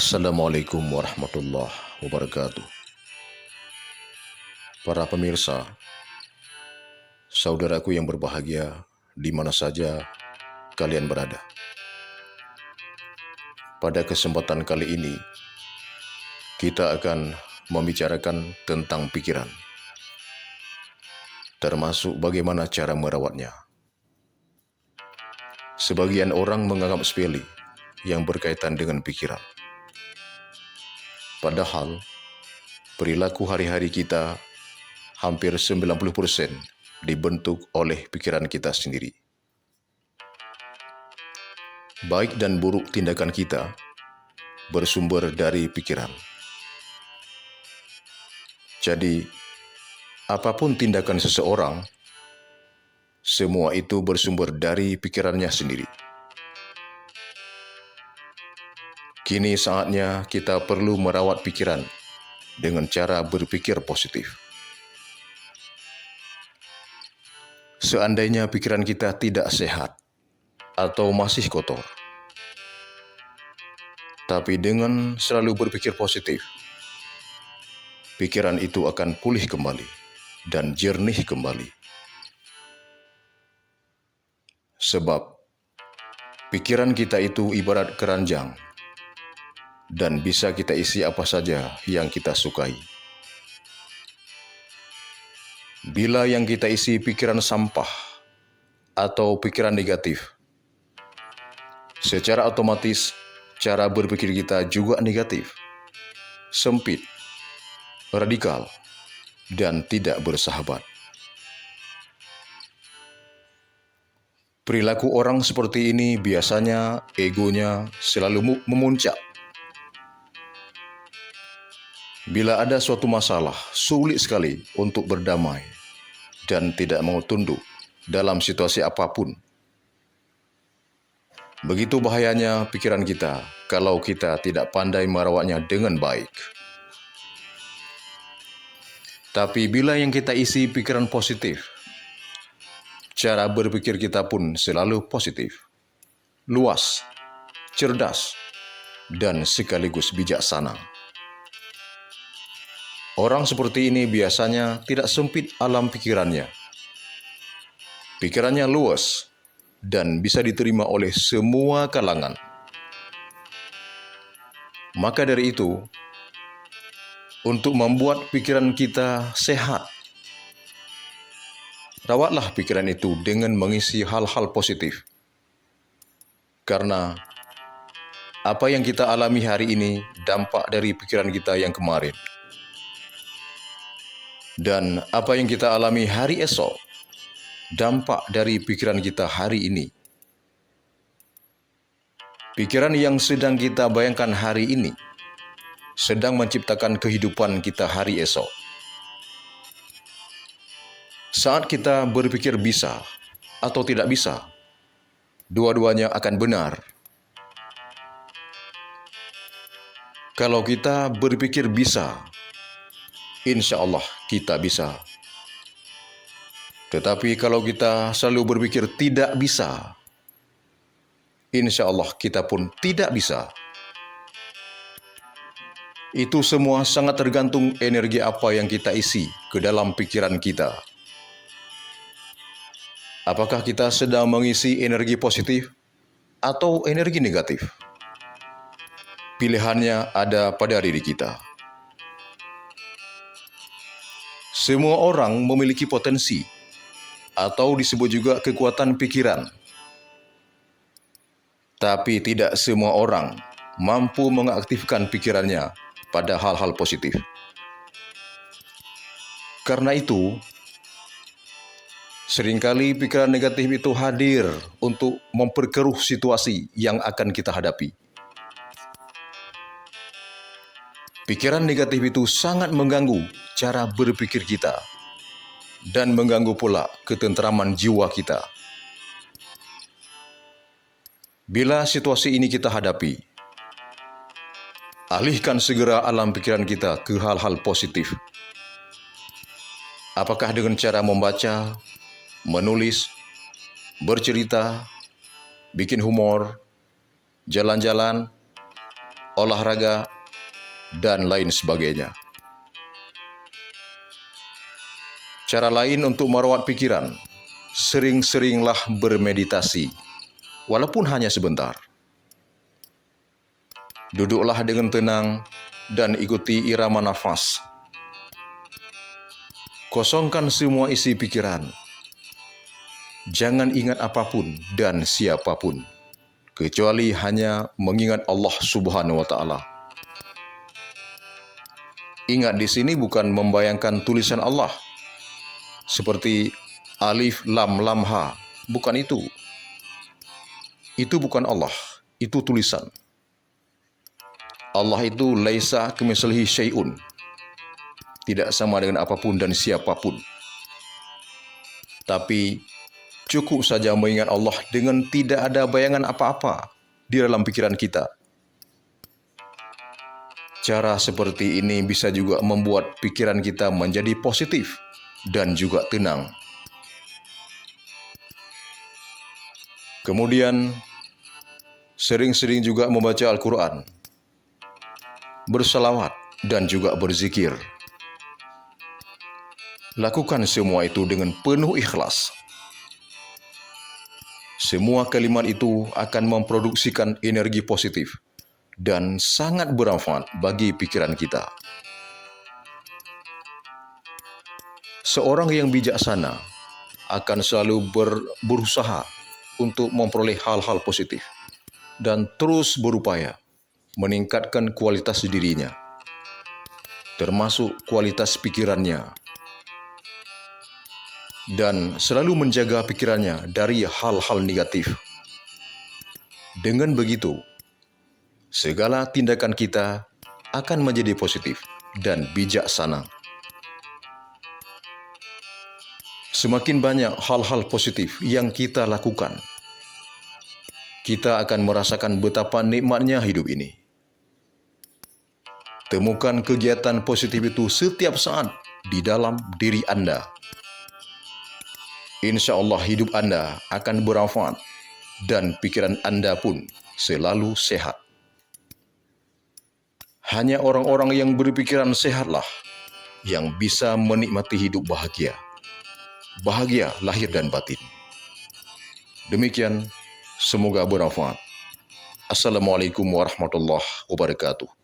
Assalamualaikum warahmatullahi wabarakatuh. Para pemirsa, saudaraku yang berbahagia, di mana saja kalian berada. Pada kesempatan kali ini, kita akan membicarakan tentang pikiran, termasuk bagaimana cara merawatnya. Sebagian orang menganggap sepele yang berkaitan dengan pikiran. Padahal, perilaku hari-hari kita hampir 90% dibentuk oleh pikiran kita sendiri. Baik dan buruk tindakan kita bersumber dari pikiran. Jadi, apapun tindakan seseorang, semua itu bersumber dari pikirannya sendiri. Kini saatnya kita perlu merawat pikiran dengan cara berpikir positif. Seandainya pikiran kita tidak sehat atau masih kotor, tapi dengan selalu berpikir positif, pikiran itu akan pulih kembali dan jernih kembali. Sebab pikiran kita itu ibarat keranjang dan bisa kita isi apa saja yang kita sukai. Bila yang kita isi pikiran sampah atau pikiran negatif, secara otomatis cara berpikir kita juga negatif, sempit, radikal, dan tidak bersahabat. Perilaku orang seperti ini biasanya egonya selalu memuncak. Bila ada suatu masalah, sulit sekali untuk berdamai dan tidak mau tunduk dalam situasi apapun. Begitu bahayanya pikiran kita kalau kita tidak pandai merawatnya dengan baik. Tapi bila yang kita isi pikiran positif, cara berpikir kita pun selalu positif, luas, cerdas, dan sekaligus bijaksana. Orang seperti ini biasanya tidak sempit alam pikirannya. Pikirannya luas dan bisa diterima oleh semua kalangan. Maka dari itu, untuk membuat pikiran kita sehat, rawatlah pikiran itu dengan mengisi hal-hal positif. Karena apa yang kita alami hari ini dampak dari pikiran kita yang kemarin. Dan apa yang kita alami hari esok, dampak dari pikiran kita hari ini. Pikiran yang sedang kita bayangkan hari ini, sedang menciptakan kehidupan kita hari esok. Saat kita berpikir bisa atau tidak bisa, dua-duanya akan benar. Kalau kita berpikir bisa, insya Allah kita bisa. Tetapi kalau kita selalu berpikir tidak bisa, insya Allah kita pun tidak bisa. Itu semua sangat tergantung energi apa yang kita isi ke dalam pikiran kita. Apakah kita sedang mengisi energi positif atau energi negatif? Pilihannya ada pada diri kita. Semua orang memiliki potensi, atau disebut juga kekuatan pikiran. Tapi tidak semua orang mampu mengaktifkan pikirannya pada hal-hal positif. Karena itu, seringkali pikiran negatif itu hadir untuk memperkeruh situasi yang akan kita hadapi. Pikiran negatif itu sangat mengganggu cara berpikir kita dan mengganggu pula ketentraman jiwa kita. Bila situasi ini kita hadapi, alihkan segera alam pikiran kita ke hal-hal positif. Apakah dengan cara membaca, menulis, bercerita, bikin humor, jalan-jalan, olahraga, dan lain sebagainya. Cara lain untuk merawat pikiran, sering-seringlah bermeditasi, walaupun hanya sebentar. Duduklah dengan tenang dan ikuti irama nafas. Kosongkan semua isi pikiran. Jangan ingat apapun dan siapapun, kecuali hanya mengingat Allah Subhanahu wa Ta'ala. Ingat, di sini bukan membayangkan tulisan Allah seperti alif, lam, lam, ha. Bukan itu. Itu bukan Allah, itu tulisan. Allah itu laisa kamitslihi syai'un. Tidak sama dengan apapun dan siapapun. Tapi cukup saja mengingat Allah dengan tidak ada bayangan apa-apa di dalam pikiran kita. Cara seperti ini bisa juga membuat pikiran kita menjadi positif dan juga tenang. Kemudian, sering-sering juga membaca Al-Quran, bersalawat, dan juga berzikir. Lakukan semua itu dengan penuh ikhlas. Semua kalimat itu akan memproduksikan energi positif dan sangat bermanfaat bagi pikiran kita. Seorang yang bijaksana akan selalu berusaha untuk memperoleh hal-hal positif dan terus berupaya meningkatkan kualitas dirinya, termasuk kualitas pikirannya, dan selalu menjaga pikirannya dari hal-hal negatif. Dengan begitu, segala tindakan kita akan menjadi positif dan bijaksana. Semakin banyak hal-hal positif yang kita lakukan, kita akan merasakan betapa nikmatnya hidup ini. Temukan kegiatan positif itu setiap saat di dalam diri Anda. Insya Allah hidup Anda akan bermanfaat dan pikiran Anda pun selalu sehat. Hanya orang-orang yang berpikiran sehatlah yang bisa menikmati hidup bahagia. Bahagia lahir dan batin. Demikian, semoga bermanfaat. Assalamualaikum warahmatullahi wabarakatuh.